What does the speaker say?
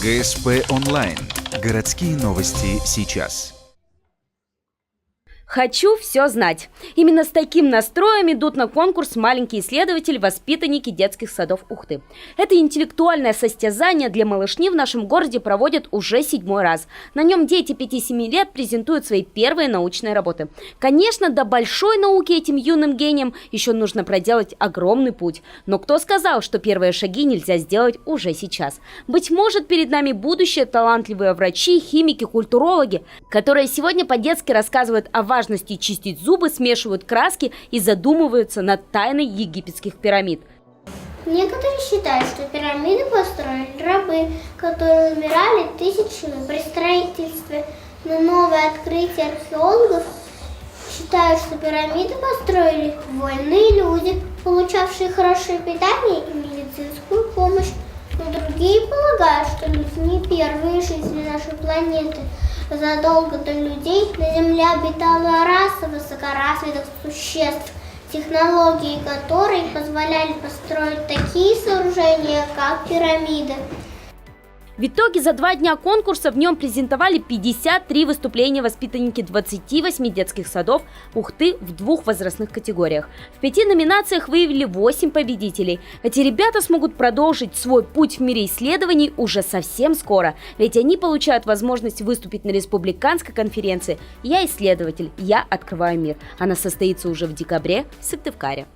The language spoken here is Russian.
ГСП онлайн. Городские новости сейчас. Хочу все знать. Именно с таким настроем идут на конкурс маленькие исследователи, воспитанники детских садов Ухты. Это интеллектуальное состязание для малышни в нашем городе проводят уже 7-й раз. На нем дети 5-7 лет презентуют свои первые научные работы. Конечно, до большой науки этим юным гениям еще нужно проделать огромный путь. Но кто сказал, что первые шаги нельзя сделать уже сейчас? Быть может, перед нами будущее талантливые врачи, химики, культурологи, которые сегодня по-детски рассказывают о важности чистить зубы, смешивают краски и задумываются над тайной египетских пирамид. Некоторые считают, что пирамиды построили рабы, которые умирали тысячами при строительстве. Но новое открытие археологов считают, что пирамиды построили военные люди, получавшие хорошее питание и медицинскую помощь. Но другие полагают, что людьми первые жители нашей планеты. Задолго до людей на Земле обитала раса высокоразвитых существ, технологии которой позволяли построить такие сооружения, как пирамиды. В итоге за 2 дня конкурса в нем презентовали 53 выступления воспитанники 28 детских садов Ухты в 2 возрастных категориях. В 5 номинациях выявили 8 победителей. Эти ребята смогут продолжить свой путь в мире исследований уже совсем скоро, ведь они получают возможность выступить на республиканской конференции «Я исследователь, я открываю мир». Она состоится уже в декабре в Сыктывкаре.